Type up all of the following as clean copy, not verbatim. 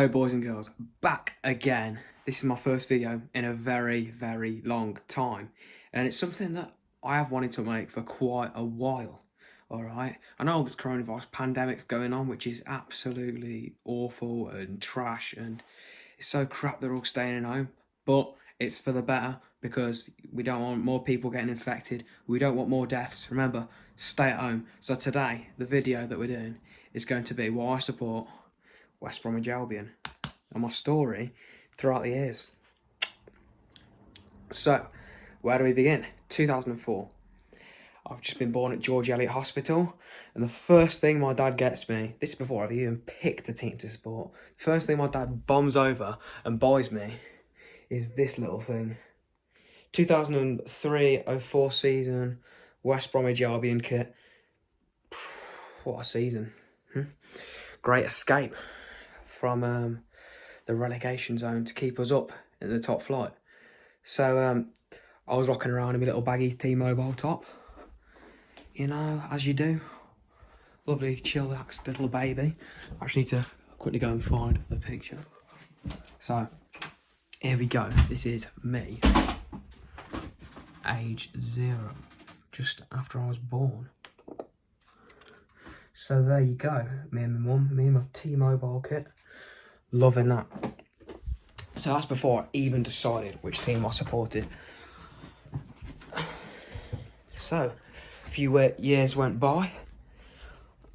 Hello boys and girls, back again. This is my first video in a very long time, and it's something that I have wanted to make for quite a while. Alright, I know this coronavirus pandemic's going on, which is absolutely awful and trash, and it's so crap they're all staying at home, but it's for the better because we don't want more people getting infected, we don't want more deaths. Remember, stay at home. So today, the video that we're doing is going to be why I support West Bromwich Albion and my story throughout the years. So, where do we begin? 2004. I've just been born at George Eliot Hospital, and the first thing my dad gets me, this is before I've even picked a team to support, the first thing my dad bombs over and buys me is this little thing. 2003-04 season, West Bromwich Albion kit. What a season. Great escape from the relegation zone to keep us up in the top flight. So I was rocking around in my little baggy T-Mobile top, you know, as you do. Lovely, chillaxed little baby. I just need to quickly go and find the picture. So here we go. This is me, age 0, just after I was born. So there you go, me and my mum, me and my T-Mobile kit. Loving that. So that's before I even decided which team I supported. So, a few years went by.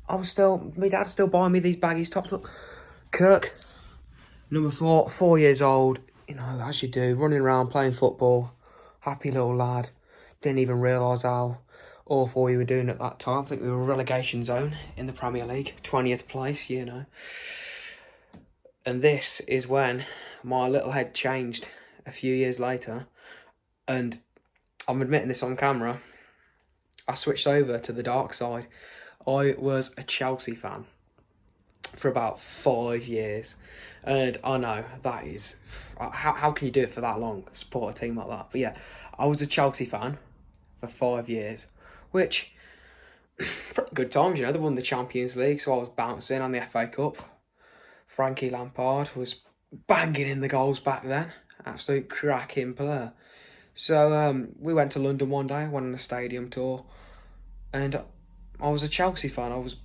My dad's still buying me these baggies tops. Look, Kirk, number 4 years old, you know, as you do, running around playing football. Happy little lad. Didn't even realise how awful we were doing at that time. I think we were relegation zone in the Premier League, 20th place, you know. And this is when my little head changed a few years later, and I'm admitting this on camera, I switched over to the dark side. I was a Chelsea fan for about 5 years, and I know that is, how can you do it for that long, support a team like that? But yeah, I was a Chelsea fan for 5 years, which, pretty good times, you know. They won the Champions League, so I was bouncing on the FA Cup. Frankie Lampard was banging in the goals back then. Absolute cracking player. So we went to London one day, went on a stadium tour, and I was a Chelsea fan. I was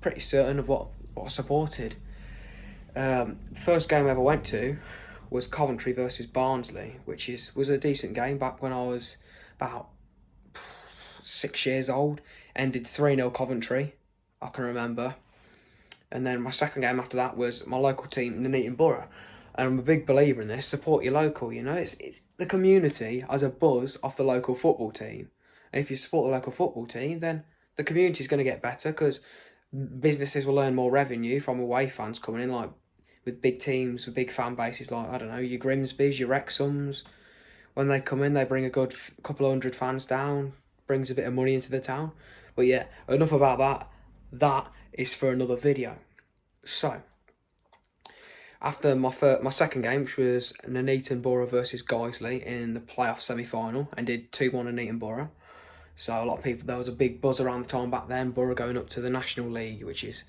pretty certain of what I supported. First game I ever went to was Coventry versus Barnsley, which was a decent game back when I was about 6 years old. Ended 3-0 Coventry, I can remember. And then my second game after that was my local team, Nuneaton Borough. And I'm a big believer in this, support your local, you know. It's the community has a buzz off the local football team. And if you support the local football team, then the community's going to get better because businesses will earn more revenue from away fans coming in, like with big teams, with big fan bases, like, I don't know, your Grimsbys, your Wrexhams. When they come in, they bring a good couple of hundred fans down, brings a bit of money into the town. But yeah, enough about that. That is for another video. So, after my second game, which was Nuneaton Borough versus Guiseley in the playoff semi-final, and did 2-1 Nuneaton Borough. So a lot of people, there was a big buzz around the time back then, Borough going up to the National League, which is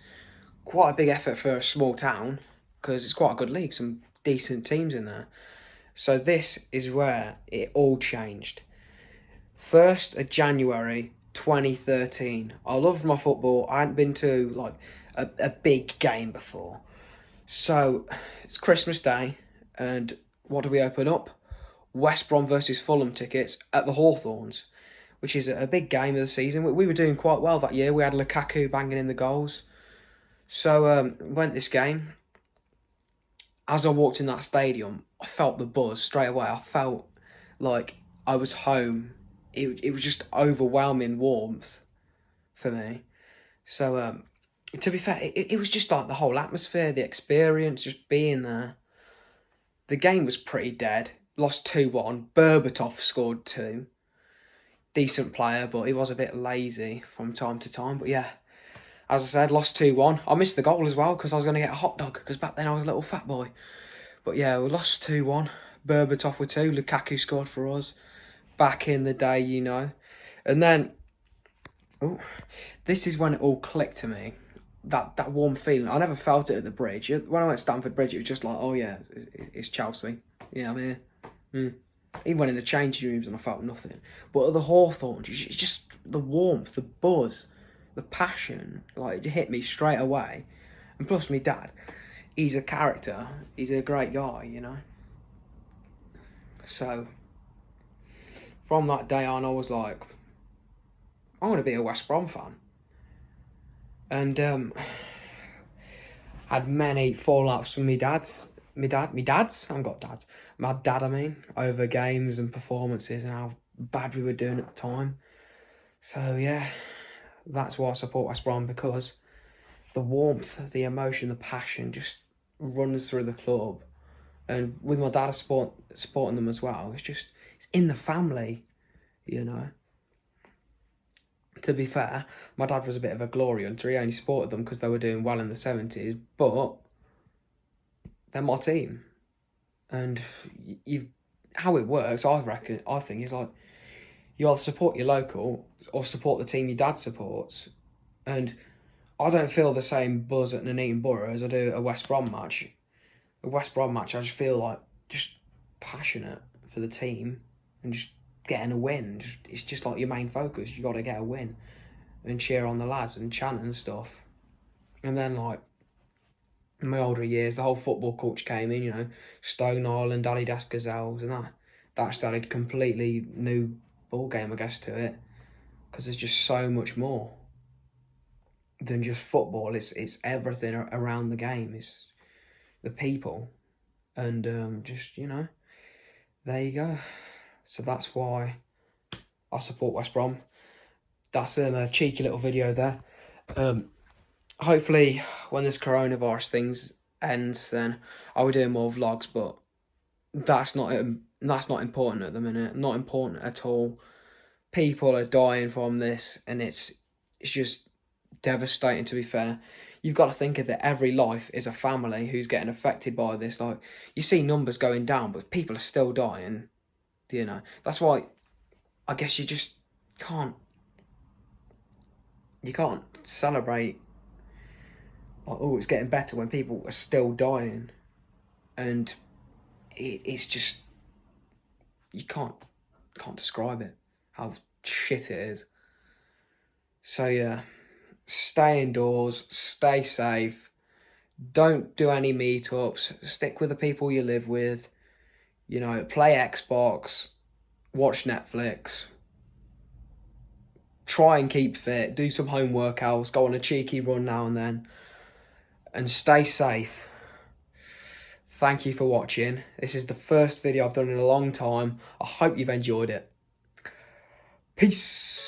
quite a big effort for a small town, because it's quite a good league, some decent teams in there. So this is where it all changed. 1st of January 2013. I loved my football. I hadn't been to like a big game before. So it's Christmas Day, and what do we open up? West Brom versus Fulham tickets at the Hawthorns, which is a big game of the season. We were doing quite well that year. We had Lukaku banging in the goals. So went this game. As I walked in that stadium, I felt the buzz straight away. I felt like I was home. It was just overwhelming warmth for me. So to be fair, it was just like the whole atmosphere, the experience, just being there. The game was pretty dead. Lost 2-1. Berbatov scored 2. Decent player, but he was a bit lazy from time to time. But yeah, as I said, lost 2-1. I missed the goal as well because I was going to get a hot dog because back then I was a little fat boy. But yeah, we lost 2-1. Berbatov with 2. Lukaku scored for us. Back in the day, you know. And then, this is when it all clicked to me. that warm feeling. I never felt it at the bridge. When I went to Stamford Bridge, it was just like, oh yeah, it's Chelsea. Yeah, I'm here. Even when in the changing rooms and I felt nothing. But at the Hawthorns, it's just the warmth, the buzz, the passion. Like, it hit me straight away. And plus, my dad, he's a character. He's a great guy, you know. So, from that day on, I was like, I want to be a West Brom fan. And had many fallouts from my dads. My dads? I haven't got dads. My dad, I mean, over games and performances and how bad we were doing at the time. So, yeah, that's why I support West Brom, because the warmth, the emotion, the passion just runs through the club. And with my dad supporting them as well, it's in the family, you know. To be fair, my dad was a bit of a glory hunter. He only supported them because they were doing well in the 70s, but they're my team. And how it works, I think, is like, you either support your local or support the team your dad supports. And I don't feel the same buzz at Nuneaton Borough as I do a West Brom match. A West Brom match, I just feel like just passionate for the team and just getting a win. It's just like your main focus. You got to get a win and cheer on the lads and chant and stuff. And then, like, in my older years, the whole football culture came in, you know, Stone Island, Adidas Gazelles, and that started a completely new ball game, I guess, to it, because there's just so much more than just football. It's everything around the game. It's the people, and just, you know, there you go. So that's why I support West Brom. That's a cheeky little video there. Hopefully, when this coronavirus things ends, then I'll be doing more vlogs. But that's not important at the minute. Not important at all. People are dying from this, and it's just devastating. To be fair, you've got to think of it. Every life is a family who's getting affected by this. Like, you see numbers going down, but people are still dying. You know, that's why I guess you just can't. You can't celebrate, like, oh, it's getting better when people are still dying. And it's just, you can't describe it, how shit it is. So yeah, stay indoors, stay safe, don't do any meetups, stick with the people you live with, you know, play Xbox, watch Netflix, try and keep fit, do some home workouts, go on a cheeky run now and then, and stay safe. Thank you for watching. This is the first video I've done in a long time. I hope you've enjoyed it. Peace.